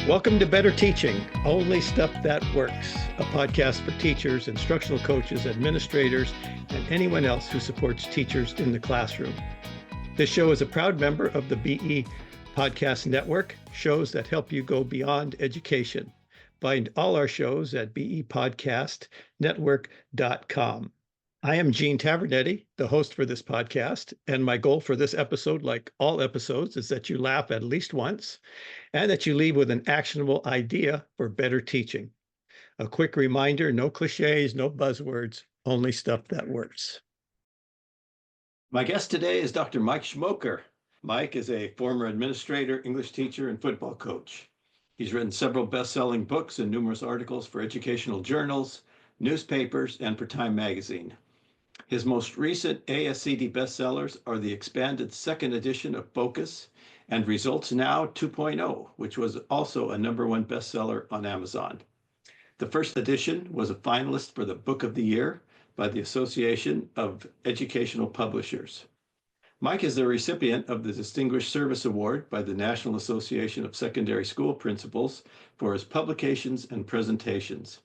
Welcome to Better Teaching, Only Stuff That Works, a podcast for teachers, instructional coaches, administrators, and anyone else who supports teachers in the classroom. This show is a proud member of the BE Podcast Network, shows that help you go beyond education. Find all our shows at bepodcastnetwork.com. I am Gene Tavernetti, the host for this podcast, and my goal for this episode, like all episodes, is that you laugh at least once and that you leave with an actionable idea for better teaching. A quick reminder, no cliches, no buzzwords, only stuff that works. My guest today is Dr. Mike Schmoker. Mike is a former administrator, English teacher, and football coach. He's written several best-selling books and numerous articles for educational journals, newspapers, and for Time magazine. His most recent ASCD bestsellers are the expanded second edition of Focus and Results Now 2.0, which was also a #1 bestseller on Amazon. The first edition was a finalist for the Book of the Year by the Association of Educational Publishers. Mike is the recipient of the Distinguished Service Award by the National Association of Secondary School Principals for his publications and presentations.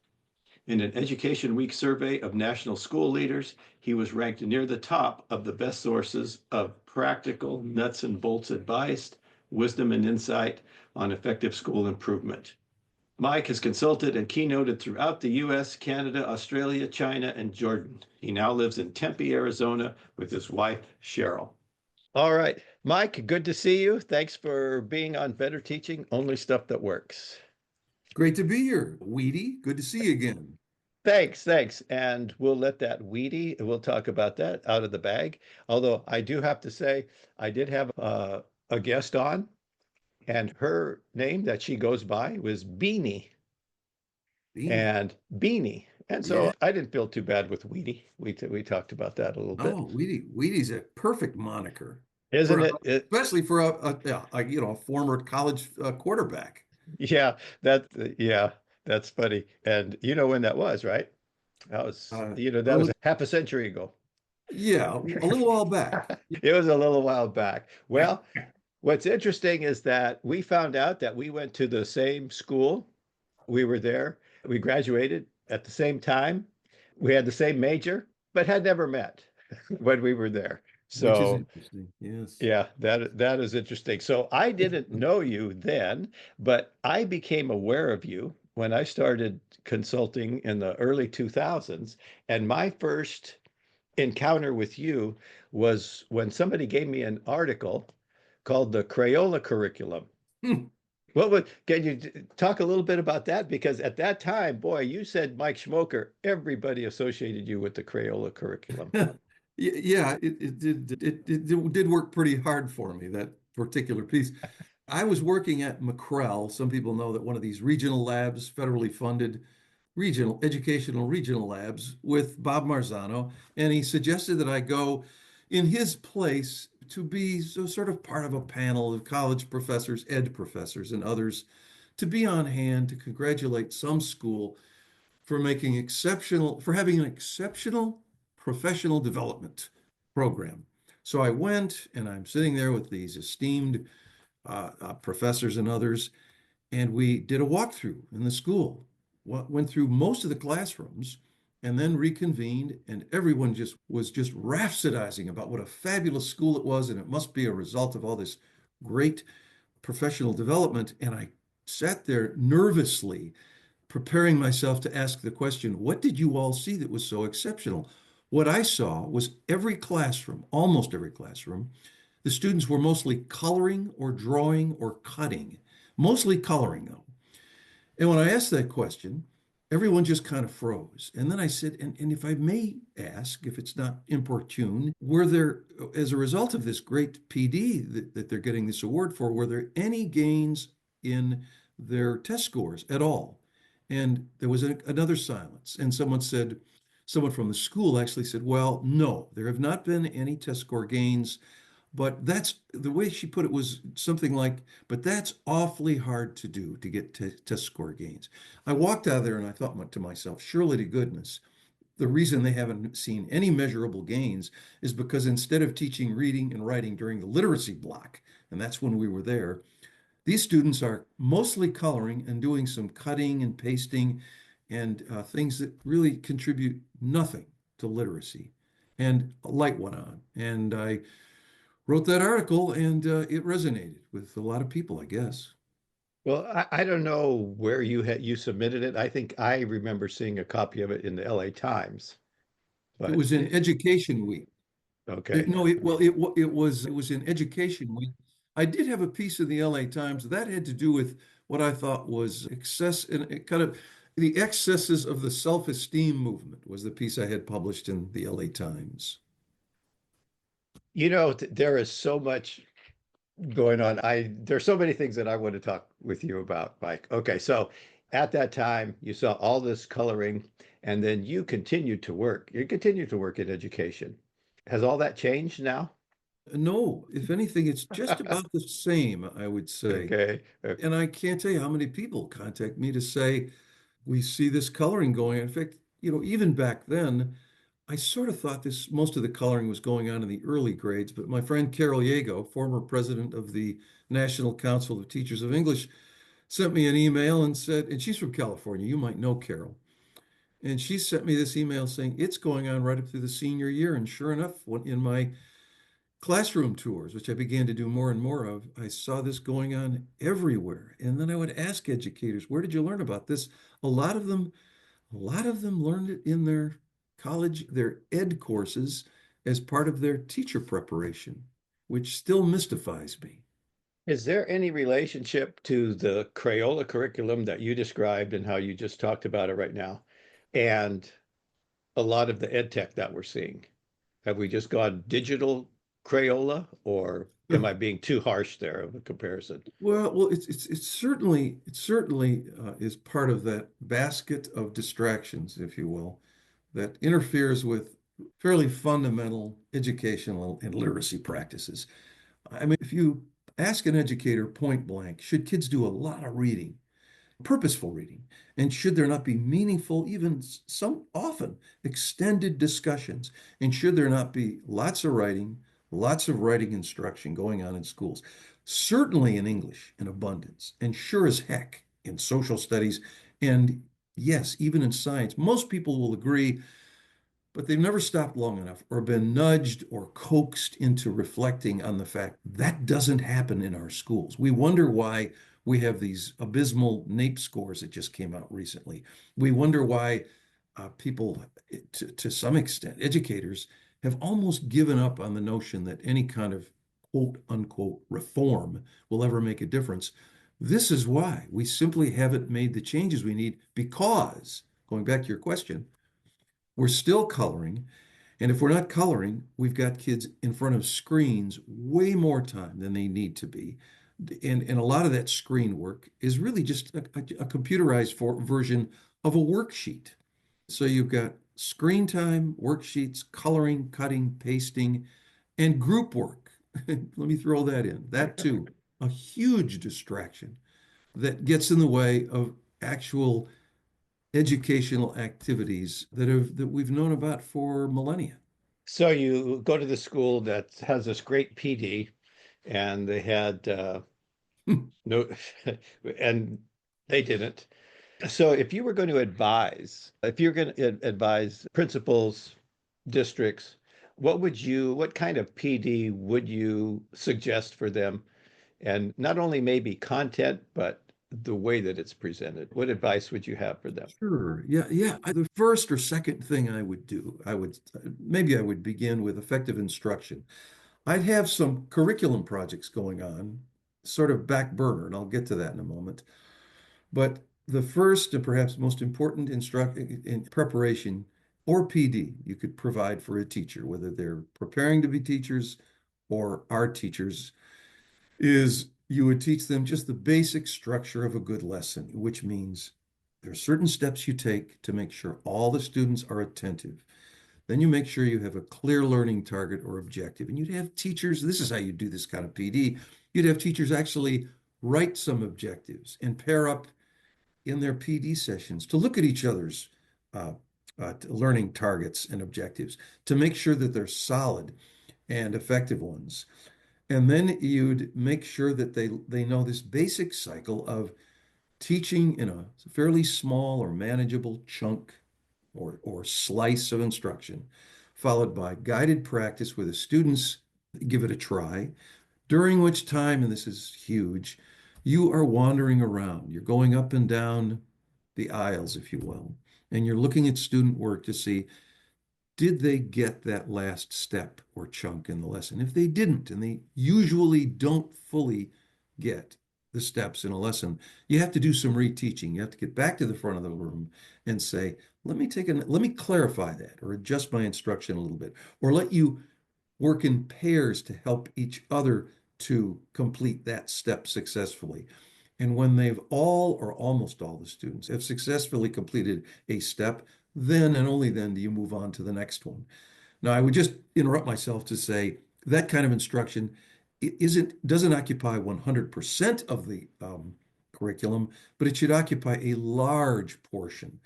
In an Education Week survey of national school leaders, he was ranked near the top of the best sources of practical nuts and bolts advice, wisdom, and insight on effective school improvement. Mike has consulted and keynoted throughout the US, Canada, Australia, China, and Jordan. He now lives in Tempe, Arizona with his wife, Cheryl. All right, Mike, good to see you. Thanks for being on Better Teaching, Only Stuff That Works. Great to be here, Weedy. Good to see you again. Thanks. And we'll let that weedy, we'll talk about that out of the bag. Although I do have to say, I did have a guest on, and her name that she goes by was Beanie. And Beanie. And so I didn't feel too bad with Weedy. We talked about that a little bit. Oh, Weedy's a perfect moniker, isn't it? Especially for a former college quarterback. Yeah, that's funny. And you know when that was, right? That was, that was half a century ago. Yeah, a little while back. It was a little while back. Well, what's interesting is that we found out that we went to the same school. We were there. We graduated at the same time. We had the same major, but had never met when we were there. So, which is interesting. Yes. Yeah, that is interesting. So I didn't know you then, but I became aware of you when I started consulting in the early 2000s. And my first encounter with you was when somebody gave me an article called the Crayola Curriculum. Can you talk a little bit about that? Because at that time, boy, you said Mike Schmoker, everybody associated you with the Crayola Curriculum. Yeah, it did work pretty hard for me, that particular piece. I was working at McCrell. Some people know that one of these regional labs, federally funded educational regional labs, with Bob Marzano, and he suggested that I go in his place to be sort of part of a panel of college professors, ed professors, and others, to be on hand to congratulate some school for having an exceptional professional development program. So I went, and I'm sitting there with these esteemed professors and others, and we did a walkthrough in the school. Went through most of the classrooms, and then reconvened, and everyone was rhapsodizing about what a fabulous school it was, and it must be a result of all this great professional development. And I sat there nervously, preparing myself to ask the question, what did you all see that was so exceptional? What I saw was almost every classroom, the students were mostly coloring or drawing or cutting, mostly coloring though. And when I asked that question, everyone just kind of froze. And then I said, and if I may ask, if it's not importune, were there, as a result of this great PD that they're getting this award for, were there any gains in their test scores at all? And there was another silence. And someone from the school actually said, well, no, there have not been any test score gains. But that's the way she put it, was something like, but that's awfully hard to do, to get test score gains. I walked out of there and I thought to myself, surely to goodness, the reason they haven't seen any measurable gains is because instead of teaching reading and writing during the literacy block, and that's when we were there, These students are mostly coloring and doing some cutting and pasting and things that really contribute nothing to literacy. And a light went on. And I wrote that article, and it resonated with a lot of people, I guess. Well, I don't know where you submitted it. I think I remember seeing a copy of it in the LA Times, It but was in Education Week. okay. No, it was in Education Week. I did have a piece of the LA Times that had to do with what I thought was excess and it kind of the excesses of the self-esteem movement was the piece I had published in the LA Times. There is so much going on. There's so many things that I want to talk with you about, Mike. Okay, so at that time, you saw all this coloring, and then you continued to work. You continued to work in education. Has all that changed now? No, if anything, it's just about the same, I would say. Okay. And I can't tell you how many people contact me to say, we see this coloring going. In fact, even back then, I sort of thought most of the coloring was going on in the early grades, but my friend Carol Yago, former president of the National Council of Teachers of English, sent me an email and said, and she's from California, you might know Carol. And she sent me this email saying it's going on right up through the senior year. And sure enough, in my classroom tours, which I began to do more and more of, I saw this going on everywhere. And then I would ask educators, where did you learn about this? A lot of them, a lot of them learned it in their college, their ed courses as part of their teacher preparation, which still mystifies me. Is there any relationship to the Crayola curriculum that you described and how you just talked about it right now, and a lot of the ed tech that we're seeing? Have we just gone digital Crayola, or am I being too harsh there of a comparison? Well, it certainly is part of that basket of distractions, if you will, that interferes with fairly fundamental educational and literacy practices. I mean, if you ask an educator point blank, should kids do a lot of reading? Purposeful reading? And should there not be meaningful, even some often extended discussions? And should there not be lots of writing instruction going on in schools? Certainly in English in abundance, and sure as heck in social studies, and yes, even in science. Most people will agree, but they've never stopped long enough or been nudged or coaxed into reflecting on the fact that doesn't happen in our schools. We wonder why we have these abysmal NAEP scores that just came out recently. We wonder why people, to some extent, educators, have almost given up on the notion that any kind of quote unquote reform will ever make a difference. This is why we simply haven't made the changes we need because, going back to your question, we're still coloring. And if we're not coloring, we've got kids in front of screens way more time than they need to be. And a lot of that screen work is really just a computerized version of a worksheet. So you've got screen time, worksheets, coloring, cutting, pasting, and group work. Let me throw that in. That too, a huge distraction that gets in the way of actual educational activities that we've known about for millennia. So you go to the school that has this great PD, and they had no, and they didn't. So if you were going to if you're going to advise principals, districts, what kind of PD would you suggest for them? And not only maybe content, but the way that it's presented. What advice would you have for them? Sure. Yeah, yeah. The first or second thing I would do, maybe I would begin with effective instruction. I'd have some curriculum projects going on, sort of back burner, and I'll get to that in a moment. But the first and perhaps most important instruct in preparation or PD you could provide for a teacher, whether they're preparing to be teachers or are teachers, is you would teach them just the basic structure of a good lesson, which means there are certain steps you take to make sure all the students are attentive. Then you make sure you have a clear learning target or objective. And you'd have teachers, this is how you do this kind of PD, you'd have teachers actually write some objectives and pair up in their PD sessions to look at each other's learning targets and objectives to make sure that they're solid and effective ones. And then you'd make sure that they know this basic cycle of teaching in a fairly small or manageable chunk or slice of instruction, followed by guided practice where the students give it a try, during which time, and this is huge, you are wandering around. You're going up and down the aisles, if you will, and you're looking at student work to see, did they get that last step or chunk in the lesson? If they didn't, and they usually don't fully get the steps in a lesson, you have to do some reteaching. You have to get back to the front of the room and say, let me clarify that or adjust my instruction a little bit, or let you work in pairs to help each other to complete that step successfully. And when they've all or almost all the students have successfully completed a step, then and only then do you move on to the next one. Now, I would just interrupt myself to say that kind of instruction doesn't occupy 100% of the curriculum, but it should occupy a large portion.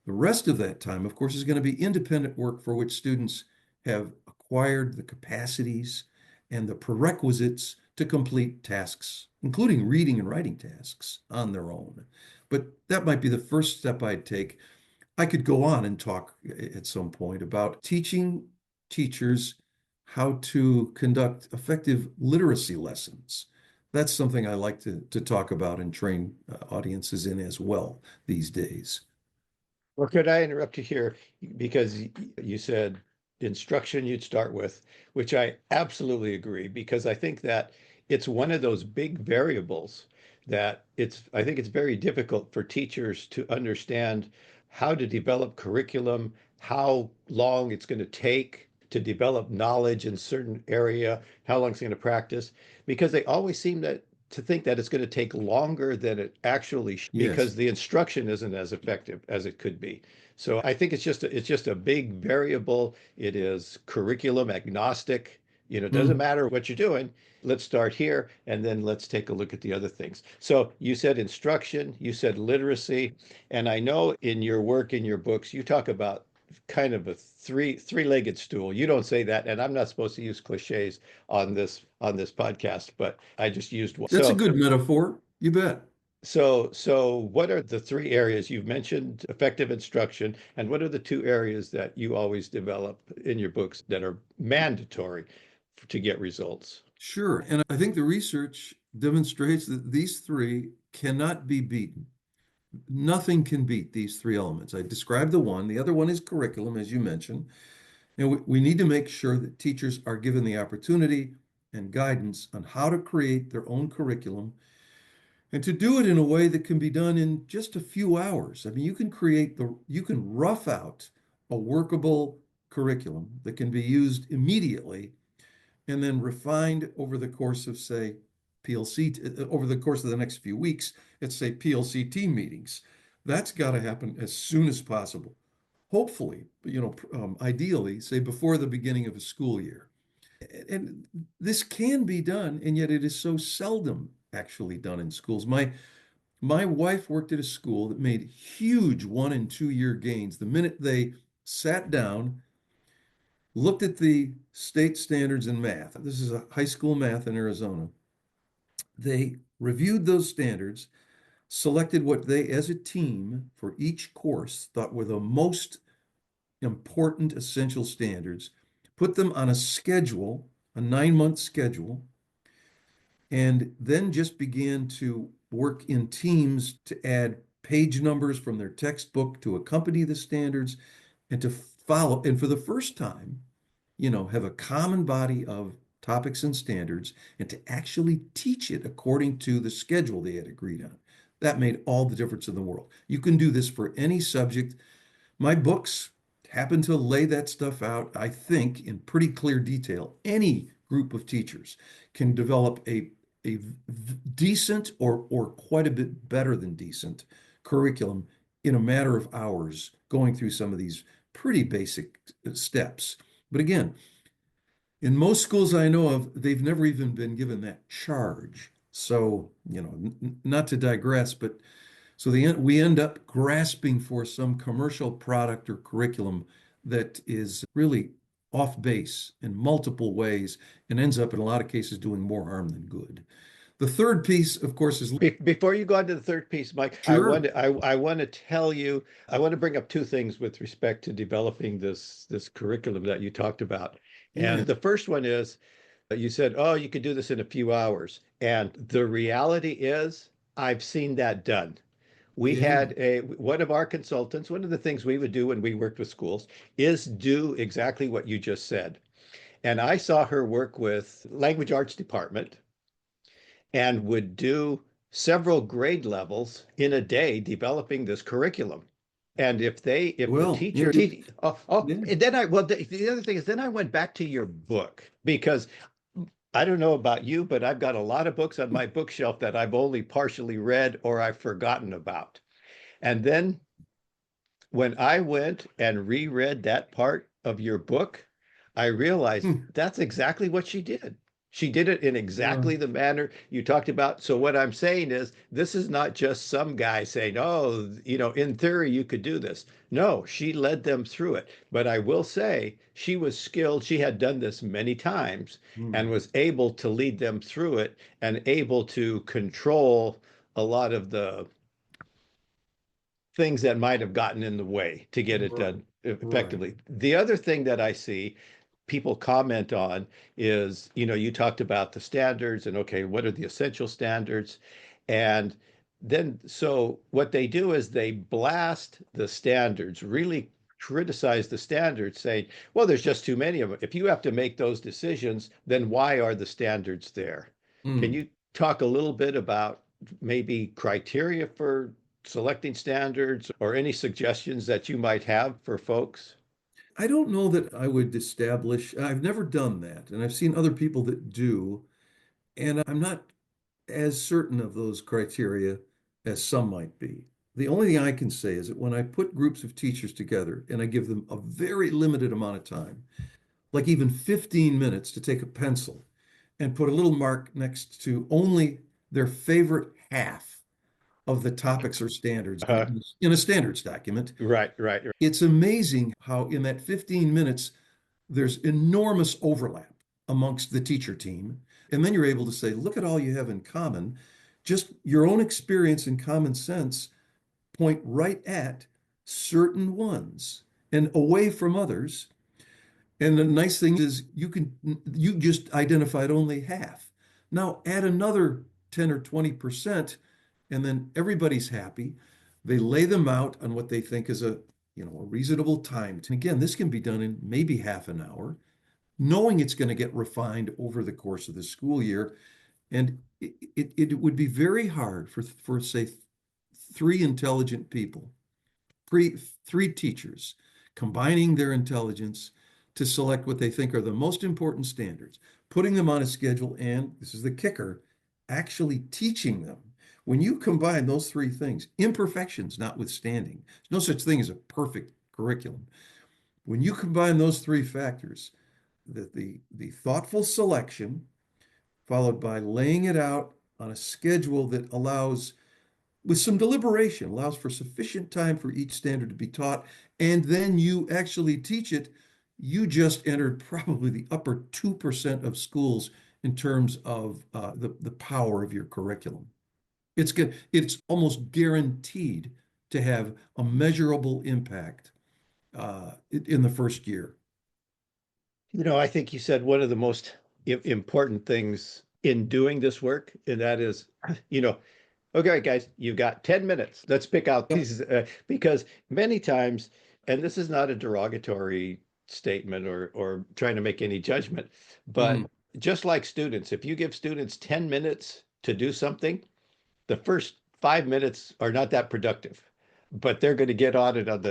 The rest of that time, of course, is going to be independent work for which students have acquired the capacities and the prerequisites to complete tasks, including reading and writing tasks on their own. But that might be the first step I'd take. I could go on and talk at some point about teaching teachers how to conduct effective literacy lessons. That's something I like to talk about and train audiences in as well these days. Or could I interrupt you here? Because you said instruction you'd start with, which I absolutely agree, because I think that it's one of those big variables that I think it's very difficult for teachers to understand how to develop curriculum, how long it's going to take to develop knowledge in certain area, how long it's going to practice, because they always seem to think that it's going to take longer than it actually Yes. because the instruction isn't as effective as it could be. So I think it's just a big variable. It is curriculum agnostic. It doesn't Mm, matter what you're doing. Let's start here and then let's take a look at the other things. So you said instruction, you said literacy, and I know in your work in your books you talk about kind of a three-legged stool. You don't say that, and I'm not supposed to use cliches on this podcast, but I just used one. that's a So good metaphor. You bet. so what are the three areas you've mentioned effective instruction, and what are the two areas that you always develop in your books that are mandatory to get results? Sure. And I think the research demonstrates that these three cannot be beaten. Nothing can beat these three elements. I described the one. The other one is curriculum, as you mentioned. And we need to make sure that teachers are given the opportunity and guidance on how to create their own curriculum and to do it in a way that can be done in just a few hours. I mean, you can rough out a workable curriculum that can be used immediately and then refined over the course of, say, over the course of the next few weeks at, say, PLC team meetings. That's got to happen as soon as possible. Hopefully, ideally, say before the beginning of a school year. And this can be done, and yet it is so seldom actually done in schools. My wife worked at a school that made huge 1 and 2 year gains the minute they sat down, looked at the state standards in math. This is a high school math in Arizona. They reviewed those standards, selected what they, as a team, for each course, thought were the most important essential standards, put them on a schedule, a 9 month schedule, and then just began to work in teams to add page numbers from their textbook to accompany the standards and to follow. And for the first time, have a common body of topics and standards and to actually teach it according to the schedule they had agreed on. That made all the difference in the world. You can do this for any subject. My books happen to lay that stuff out, I think, in pretty clear detail. Any group of teachers can develop a decent or quite a bit better than decent curriculum in a matter of hours, going through some of these pretty basic steps. But again, in most schools I know of, they've never even been given that charge. So, not to digress, but we end up grasping for some commercial product or curriculum that is really off base in multiple ways and ends up in a lot of cases doing more harm than good. The third piece, of course, is Before you go on to the third piece, Mike, sure. I want to tell you, I want to bring up two things with respect to developing this curriculum that you talked about. Yeah. And the first one is you said, oh, you could do this in a few hours. And the reality is, I've seen that done. We Yeah. had a one of our consultants, one of the things we would do when we worked with schools is do exactly what you just said. And I saw her work with language arts department and would do several grade levels in a day developing this curriculum. And if the Well, teacher, yeah. and then the other thing is, then I went back to your book because I don't know about you, but I've got a lot of books on my bookshelf that I've only partially read or I've forgotten about. And then when I went and reread that part of your book, I realized Hmm. that's exactly what she did. She did it in Well, exactly the manner you talked about. So what I'm saying is this is not just some guy saying, "Oh, in theory you could do this." No, she led them through it. But I will say she was skilled. She had done this many times hmm. and was able to lead them through it and able to control a lot of the things that might have gotten in the way to get it Right. done Right. effectively. The other thing that I see people comment on is, you talked about the standards and okay, what are the essential standards? And then so what they do is they blast the standards, really criticize the standards, saying, well, there's just too many of them. If you have to make those decisions, then why are the standards there? Can Hmm. you talk a little bit about maybe criteria for selecting standards or any suggestions that you might have for folks? I don't know that I would establish, I've never done that, and I've seen other people that do, and I'm not as certain of those criteria as some might be. The only thing I can say is that when I put groups of teachers together and I give them a very limited amount of time, like even 15 minutes to take a pencil and put a little mark next to only their favorite half of the topics or standards Uh, in a standards document, right. it's amazing how in that 15 minutes there's enormous overlap amongst the teacher team. And then you're able to say, look at all you have in common. Just your own experience and common sense point right at certain ones and away from others. And the nice thing is you just identified only half. Now add another 10 or 20%, and then everybody's happy. They lay them out on what they think is a reasonable time. And again, this can be done in maybe half an hour, knowing it's going to get refined over the course of the school year. And it would be very hard for say, three intelligent people, three teachers, combining their intelligence to select what they think are the most important standards, putting them on a schedule, and this is the kicker, actually teaching them. When you combine those three things, imperfections notwithstanding, there's no such thing as a perfect curriculum. When you combine those three factors, the thoughtful selection, followed by laying it out on a schedule that allows, with some deliberation, allows for sufficient time for each standard to be taught, and then you actually teach it, you just entered probably the upper 2% of schools in terms of the power of your curriculum. It's good. It's almost guaranteed to have a measurable impact in the first year. I think you said one of the most important things in doing this work, and that is, you know, okay, guys, you've got 10 minutes. Let's pick out Yep. these because many times, and this is not a derogatory statement or trying to make any judgment, Mm. but just like students, if you give students 10 minutes to do something, the first 5 minutes are not that productive, but they're going to get on it on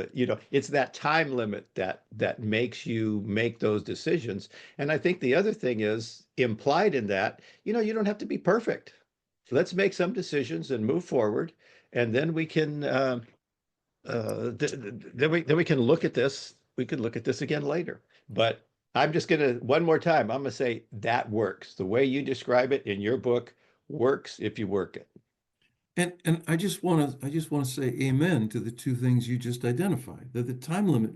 it's that time limit that makes you make those decisions. And I think the other thing is implied in that, you don't have to be perfect. Let's make some decisions and move forward, and then we can then we can look at this. We can look at this again later. But I'm just gonna one more time. I'm gonna say that works. The way you describe it in your book works if you work it. And I just want to say amen to the two things you just identified. That the time limit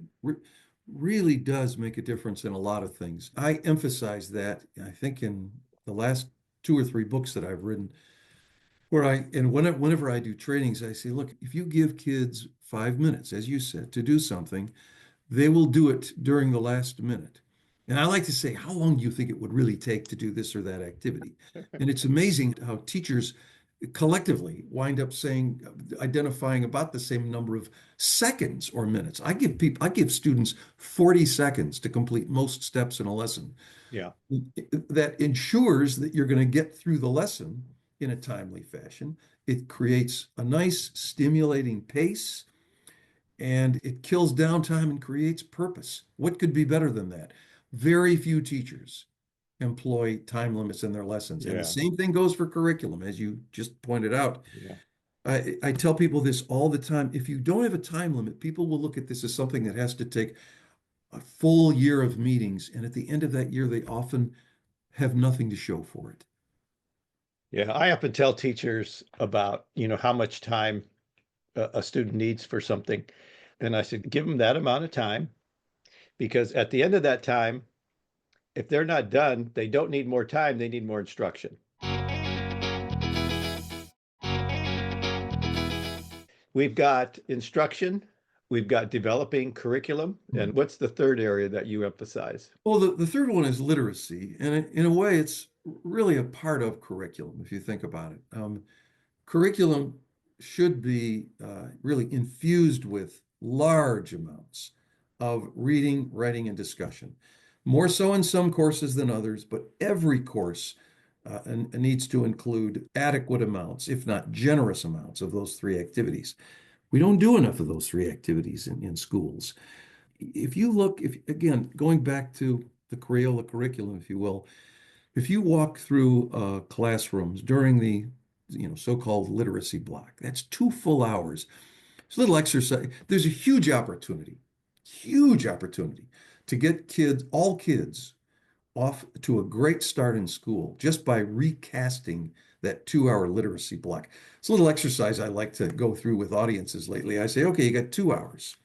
really does make a difference in a lot of things. I emphasize that, I think, in the last two or three books that I've written, whenever I do trainings, I say, look, if you give kids 5 minutes, as you said, to do something, they will do it during the last minute. And I like to say, how long do you think it would really take to do this or that activity? And it's amazing how teachers collectively wind up saying, identifying about the same number of seconds or minutes. I give students 40 seconds to complete most steps in a lesson. Yeah. That ensures that you're going to get through the lesson in a timely fashion. It creates a nice stimulating pace, and it kills downtime and creates purpose. What could be better than that? Very few teachers employ time limits in their lessons. And the Yeah. same thing goes for curriculum, as you just pointed out. Yeah. I tell people this all the time. If you don't have a time limit, people will look at this as something that has to take a full year of meetings. And at the end of that year, they often have nothing to show for it. Yeah. I often tell teachers about, how much time a student needs for something. And I said, give them that amount of time because at the end of that time, if they're not done, they don't need more time, they need more instruction. We've got instruction, we've got developing curriculum. And what's the third area that you emphasize? Well, the third one is literacy. And in a way, it's really a part of curriculum, if you think about it. Curriculum should be really infused with large amounts of reading, writing, and discussion. More so in some courses than others, but every course needs to include adequate amounts, if not generous amounts, of those three activities. We don't do enough of those three activities in schools. If you look, if again, going back to the Crayola curriculum, if you will, if you walk through classrooms during the so-called literacy block, that's 2 full hours. It's a little exercise. There's a huge opportunity to get kids, all kids, off to a great start in school just by recasting that 2 hour literacy block. It's a little exercise I like to go through with audiences lately. I say, okay, you got 2 hours.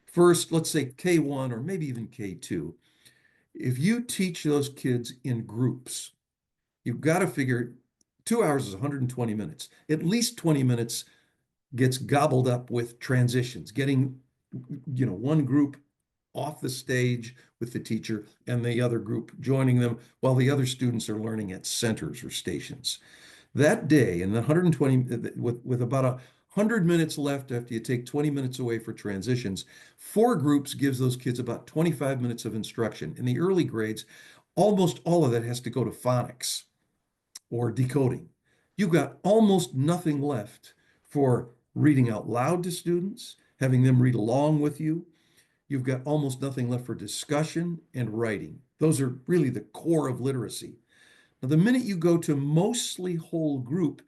First, let's say K1 or maybe even K2. If you teach those kids in groups, you've got to figure 2 hours is 120 minutes. At least 20 minutes gets gobbled up with transitions, getting, one group off the stage with the teacher and the other group joining them while the other students are learning at centers or stations. That day, in the 120, with about 100 minutes left after you take 20 minutes away for transitions, four groups gives those kids about 25 minutes of instruction. In the early grades, almost all of that has to go to phonics or decoding. You've got almost nothing left for reading out loud to students, having them read along with you. You've got almost nothing left for discussion and writing. Those are really the core of literacy. Now, the minute you go to mostly whole group,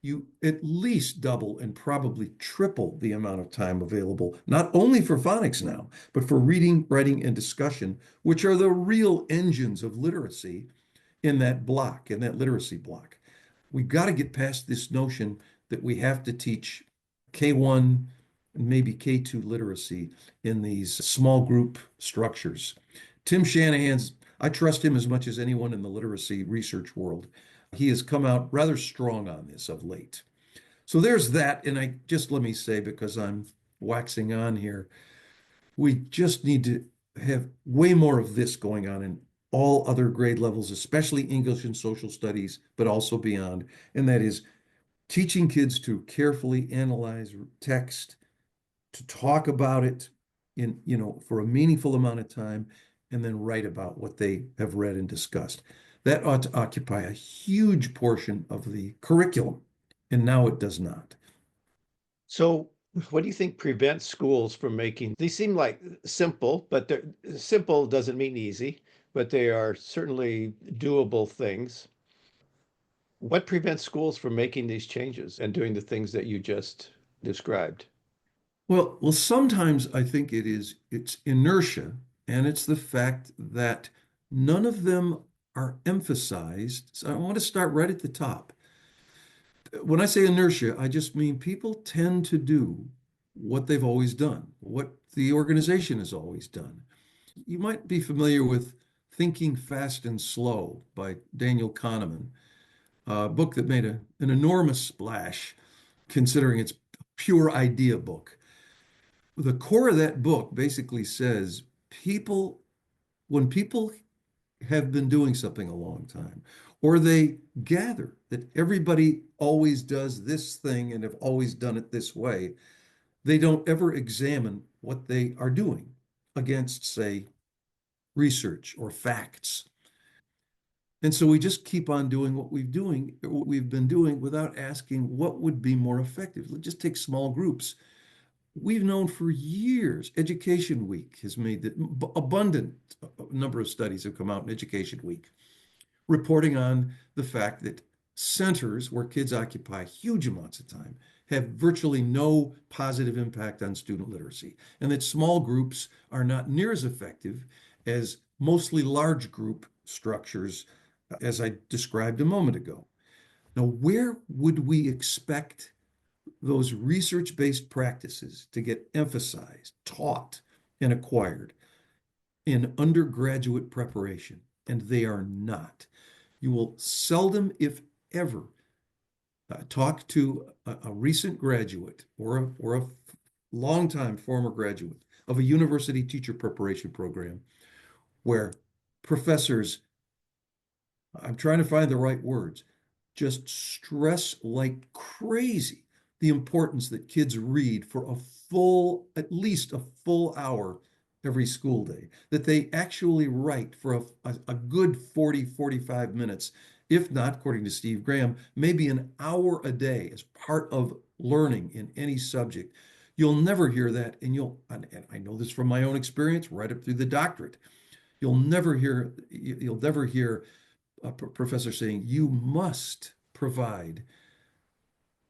you at least double and probably triple the amount of time available, not only for phonics now, but for reading, writing, and discussion, which are the real engines of literacy in that block, in that literacy block. We've got to get past this notion that we have to teach K1 and maybe K2 literacy in these small group structures. Tim Shanahan's, I trust him as much as anyone in the literacy research world. He has come out rather strong on this of late. So there's that. And I just let me say, because I'm waxing on here, we just need to have way more of this going on in all other grade levels, especially English and social studies, but also beyond. And that is teaching kids to carefully analyze text, to talk about it for a meaningful amount of time, and then write about what they have read and discussed. That ought to occupy a huge portion of the curriculum, and now it does not. So, what do you think prevents schools from making these seem like simple, but they're simple doesn't mean easy, but they are certainly doable things. What prevents schools from making these changes and doing the things that you just described? Well, sometimes I think it's inertia, and it's the fact that none of them are emphasized. So I want to start right at the top. When I say inertia, I just mean people tend to do what they've always done, what the organization has always done. You might be familiar with Thinking Fast and Slow by Daniel Kahneman, a book that made an enormous splash considering it's a pure idea book. The core of that book basically says people, when people have been doing something a long time, or they gather that everybody always does this thing and have always done it this way, they don't ever examine what they are doing against, say, research or facts. And so we just keep on doing what we've been doing without asking what would be more effective. Let's just take small groups. We've known for years, Education Week has made that abundant number of studies have come out in Education Week reporting on the fact that centers where kids occupy huge amounts of time have virtually no positive impact on student literacy, and that small groups are not near as effective as mostly large group structures, as I described a moment ago. Now, where would we expect those research-based practices to get emphasized, taught, and acquired in undergraduate preparation? And they are not. You will seldom, if ever, talk to a recent graduate or a longtime former graduate of a university teacher preparation program where professors, I'm trying to find the right words, just stress like crazy the importance that kids read for at least a full hour every school day, that they actually write for a good 40, 45 minutes, if not, according to Steve Graham, maybe an hour a day as part of learning in any subject. You'll never hear that, and I know this from my own experience, right up through the doctorate. You'll never hear a professor saying, you must provide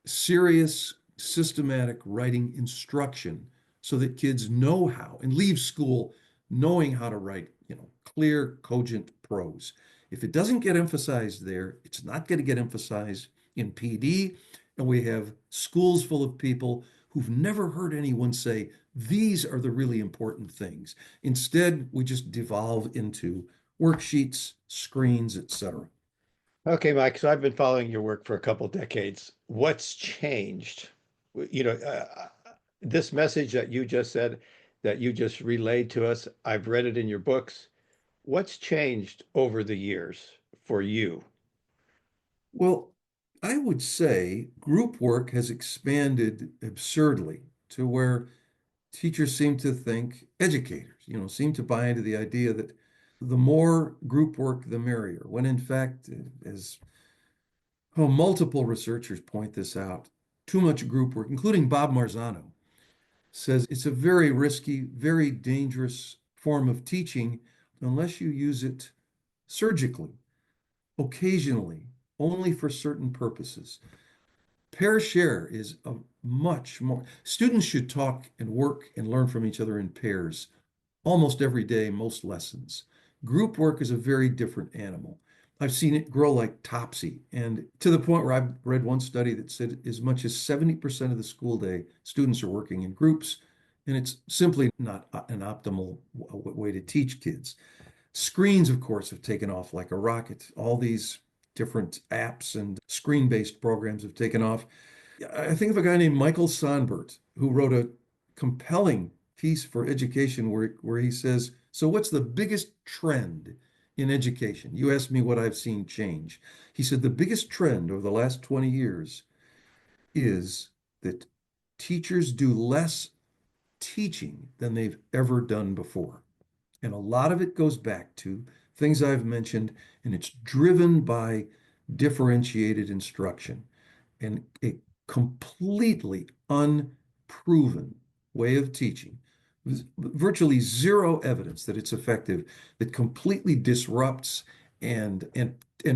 serious, systematic writing instruction so that kids know how and leave school knowing how to write, clear, cogent prose. If it doesn't get emphasized there, it's not going to get emphasized in PD. And we have schools full of people who've never heard anyone say, these are the really important things. Instead, we just devolve into worksheets, screens, etc. Okay, Mike, so I've been following your work for a couple decades. What's changed? This message that you just said, that you just relayed to us, I've read it in your books. What's changed over the years for you? Well, I would say group work has expanded absurdly to where teachers seem to think, educators, seem to buy into the idea that the more group work, the merrier, when in fact, as multiple researchers point this out, too much group work, including Bob Marzano, says it's a very risky, very dangerous form of teaching unless you use it surgically, occasionally, only for certain purposes. Pair share is a much more, students should talk and work and learn from each other in pairs almost every day, most lessons. Group work is a very different animal. I've seen it grow like topsy, and to the point where I've read one study that said as much as 70% of the school day, students are working in groups, and it's simply not an optimal way to teach kids. Screens, of course, have taken off like a rocket. All these different apps and screen-based programs have taken off. I think of a guy named Michael Sonbert who wrote a compelling piece for education where he says, so what's the biggest trend in education? You asked me what I've seen change. He said the biggest trend over the last 20 years is that teachers do less teaching than they've ever done before. And a lot of it goes back to things I've mentioned, and it's driven by differentiated instruction and a completely unproven way of teaching, with virtually zero evidence that it's effective, that completely disrupts and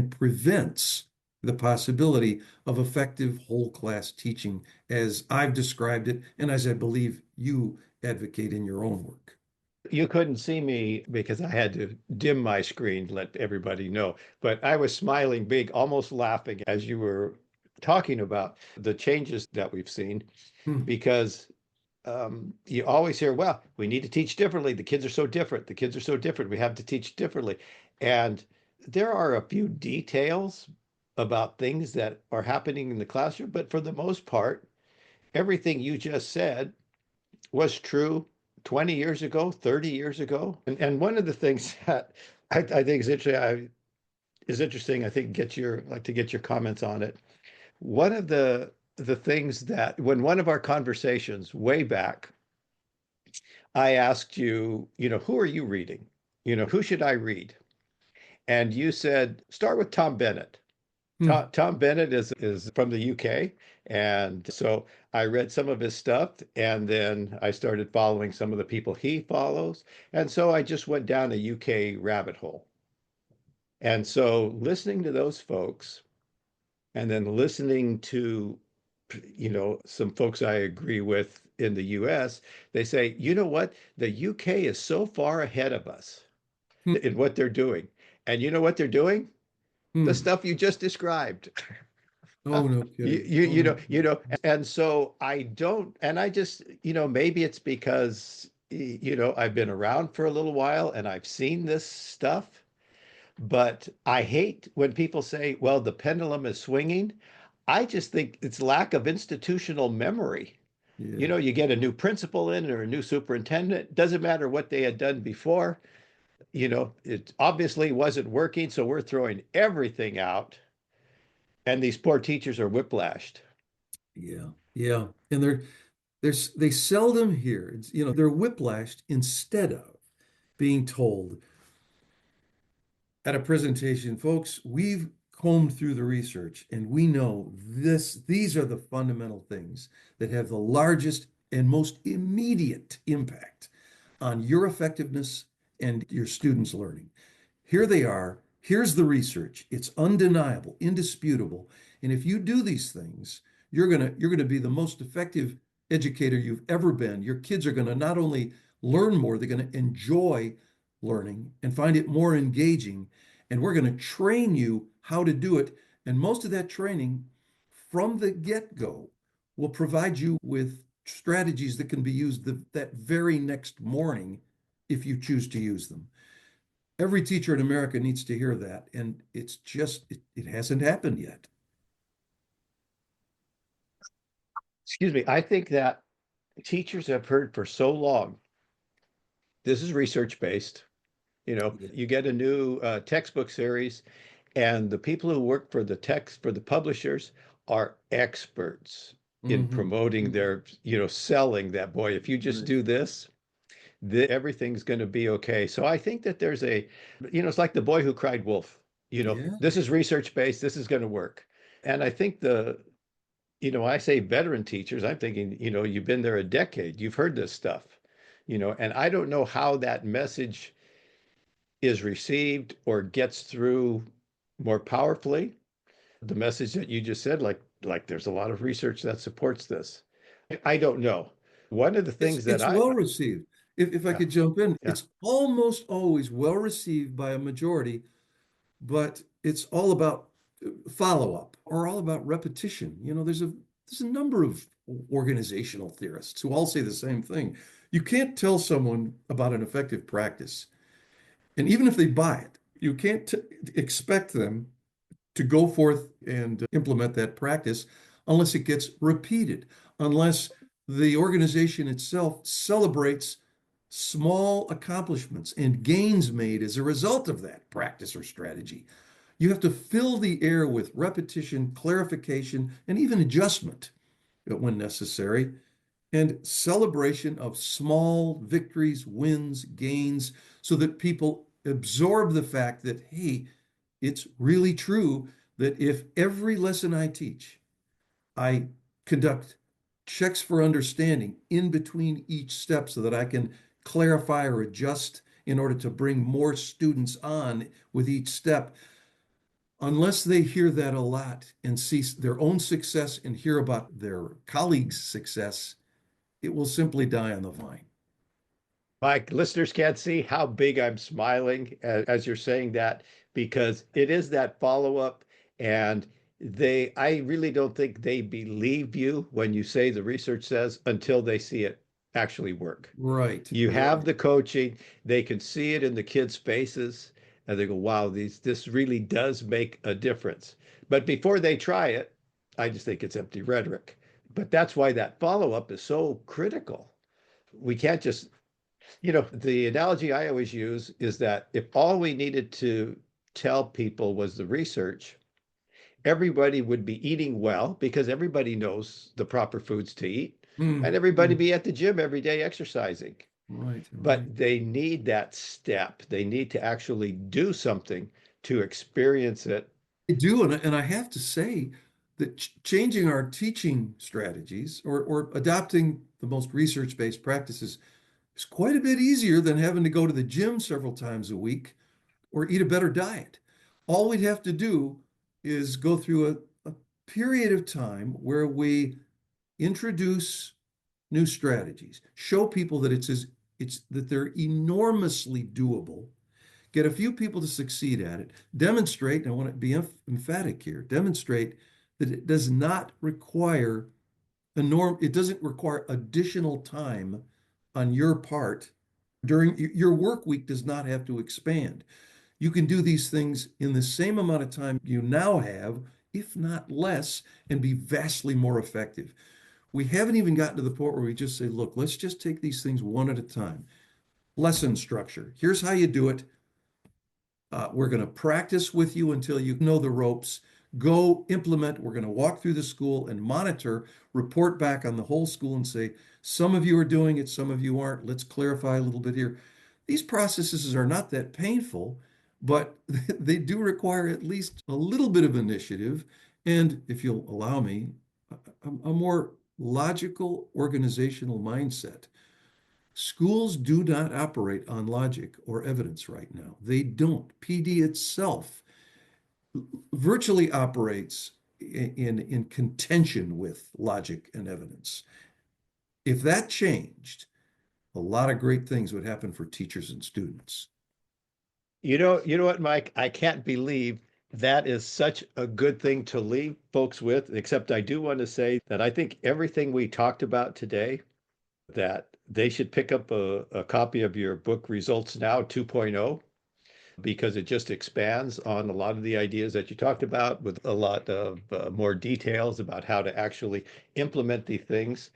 prevents the possibility of effective whole class teaching as I've described it and as I believe you advocate in your own work. You couldn't see me because I had to dim my screen, let everybody know. But I was smiling big, almost laughing as you were talking about the changes that we've seen Hmm. because you always hear, well, we need to teach differently. The kids are so different. The kids are so different. We have to teach differently. And there are a few details about things that are happening in the classroom, but for the most part, everything you just said was true 20 years ago, 30 years ago. And one of the things that I think is interesting, I think like to get your comments on it. One of the things that when one of our conversations way back, I asked you, who are you reading? Who should I read? And you said, start with Tom Bennett. Hmm. Tom Bennett is from the UK. And so I read some of his stuff, and then I started following some of the people he follows. And so I just went down a UK rabbit hole. And so listening to those folks, and then listening to, some folks I agree with in the US, they say, you know what? The UK is so far ahead of us Hmm. in what they're doing. And you know what they're doing? The Hmm. stuff you just described. Oh, no You, kidding. you, Oh, you no know, kidding. and so I don't, and I just, maybe it's because, I've been around for a little while and I've seen this stuff, but I hate when people say, well, the pendulum is swinging. I just think it's lack of institutional memory. Yeah. You get a new principal in or a new superintendent, doesn't matter what they had done before, it obviously wasn't working, so we're throwing everything out, and these poor teachers are whiplashed. Yeah. Yeah. And they seldom hear, they're whiplashed instead of being told at a presentation, folks, we've combed through the research and we know these are the fundamental things that have the largest and most immediate impact on your effectiveness and your students' learning. Here they are. Here's the research. It's undeniable, indisputable. And if you do these things, you're gonna be the most effective educator you've ever been. Your kids are gonna not only learn more, they're gonna enjoy learning and find it more engaging. And we're gonna train you how to do it. And most of that training from the get-go will provide you with strategies that can be used that very next morning if you choose to use them. Every teacher in America needs to hear that. And it hasn't happened yet. Excuse me. I think that teachers have heard for so long, this is research based. Yeah. You get a new textbook series, and the people who work for the text for the publishers are experts in Hmm. promoting their, selling that, boy, if you just Right. do this, everything's going to be okay. So I think that there's it's like the boy who cried wolf. Yeah. This is research based. This is going to work. And I think I say veteran teachers, I'm thinking, you've been there a decade. You've heard this stuff, and I don't know how that message is received or gets through more powerfully. The message that you just said, like there's a lot of research that supports this. I don't know. One of the It's things that it's well received. If I yeah, could jump in, yeah. it's almost always well received by a majority, but it's all about follow-up or all about repetition. There's a number of organizational theorists who all say the same thing. You can't tell someone about an effective practice, and even if they buy it, you can't expect them to go forth and implement that practice unless it gets repeated, unless the organization itself celebrates small accomplishments and gains made as a result of that practice or strategy. You have to fill the air with repetition, clarification, and even adjustment when necessary, and celebration of small victories, wins, gains, so that people absorb the fact that, hey, it's really true that if every lesson I teach, I conduct checks for understanding in between each step so that I can clarify or adjust in order to bring more students on with each step. Unless they hear that a lot and see their own success and hear about their colleagues' success, it will simply die on the vine. My listeners can't see how big I'm smiling as you're saying that, because it is that follow up. And I really don't think they believe you when you say the research says until they see it actually work. Right, You have right. the coaching, they can see it in the kids' faces, and they go, wow, this really does make a difference. But before they try it, I just think it's empty rhetoric. But that's why that follow-up is so critical. We can't just, the analogy I always use is that if all we needed to tell people was the research, everybody would be eating well because everybody knows the proper foods to eat, and Mm, everybody mm. be at the gym every day exercising. Right, right. But they need that step. They need to actually do something to experience it. I do, and I have to say that changing our teaching strategies or adopting the most research-based practices is quite a bit easier than having to go to the gym several times a week or eat a better diet. All we'd have to do is go through a period of time where we introduce new strategies, show people that it's that they're enormously doable, get a few people to succeed at it, demonstrate, and I want to be emphatic here, demonstrate that it does not require it doesn't require additional time on your part during your work week does not have to expand. You can do these things in the same amount of time you now have, if not less, and be vastly more effective. We haven't even gotten to the point where we just say, look, let's just take these things one at a time. Lesson structure. Here's how you do it. We're going to practice with you until you know the ropes. Go implement. We're going to walk through the school and monitor, report back on the whole school and say, some of you are doing it, some of you aren't. Let's clarify a little bit here. These processes are not that painful, but they do require at least a little bit of initiative. And if you'll allow me, a more logical organizational mindset. Schools do not operate on logic or evidence right now. They don't. PD itself virtually operates in contention with logic and evidence. If that changed, a lot of great things would happen for teachers and students. You know what, Mike? I can't believe that is such a good thing to leave folks with, except I do want to say that I think everything we talked about today, that they should pick up a copy of your book, Results Now 2.0, because it just expands on a lot of the ideas that you talked about with a lot of more details about how to actually implement the things,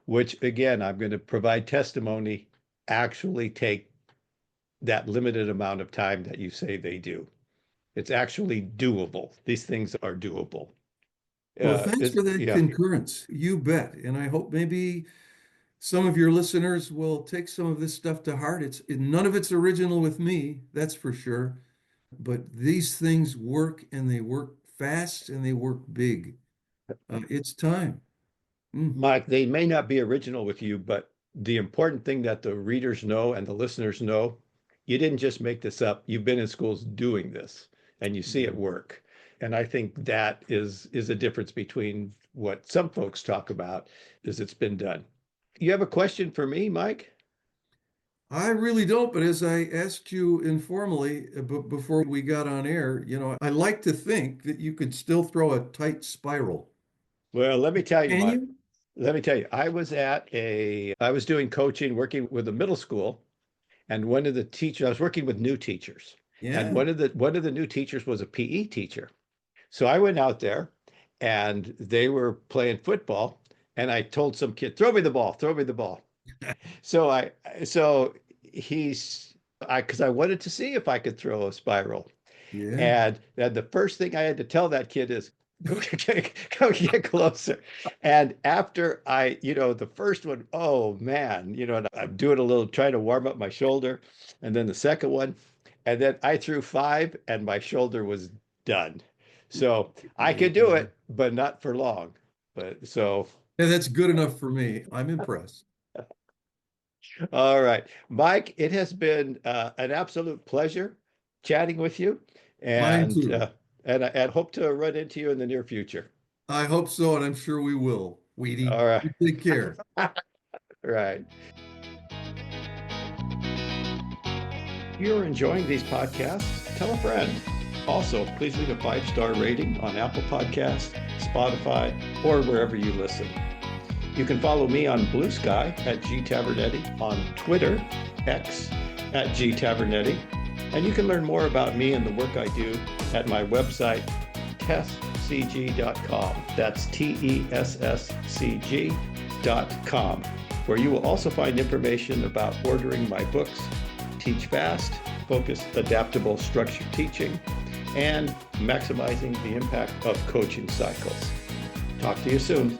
which again, I'm going to provide testimony, actually take that limited amount of time that you say they do. It's actually doable. These things are doable. Well, thanks for that Yeah. concurrence. You bet. And I hope maybe some of your listeners will take some of this stuff to heart. None of it's original with me, that's for sure. But these things work and they work fast and they work big. It's time. Mm. Mike, they may not be original with you, but the important thing that the readers know and the listeners know, you didn't just make this up. You've been in schools doing this and you see it work. And I think that is a difference between what some folks talk about is it's been done. You have a question for me, Mike? I really don't, but as I asked you informally before we got on air, I like to think that you could still throw a tight spiral. Well, let me tell you, Can Mike. you? Let me tell you, I was doing coaching, working with a middle school, and one of the teachers, I was working with new teachers, and Yeah. one of the new teachers was a PE teacher. So I went out there and they were playing football, and I told some kid, throw me the ball, throw me the ball. So so he's because I wanted to see if I could throw a spiral. Yeah. And the first thing I had to tell that kid is, go, go get closer. And after the first one, oh man, and I'm doing a little, trying to warm up my shoulder. And then the second one, and then I threw five and my shoulder was done. So I could do Yeah. it, but not for long. But so, Yeah, that's good enough for me. I'm impressed. all right, Mike, it has been an absolute pleasure chatting with you, Mine and too. and hope to run into you in the near future. I hope so, and I'm sure we will. Weedy, All right. you take care. Right. If you're enjoying these podcasts, tell a friend. Also, please leave a 5-star rating on Apple Podcasts, Spotify, or wherever you listen. You can follow me on Blue Sky at G Tavernetti, on Twitter, X at G Tavernetti, and you can learn more about me and the work I do at my website, tesscg.com. That's TESSCG.com, where you will also find information about ordering my books, Teach Fast, Focused, Adaptable, Structured Teaching, and maximizing the impact of coaching cycles. Talk to you soon.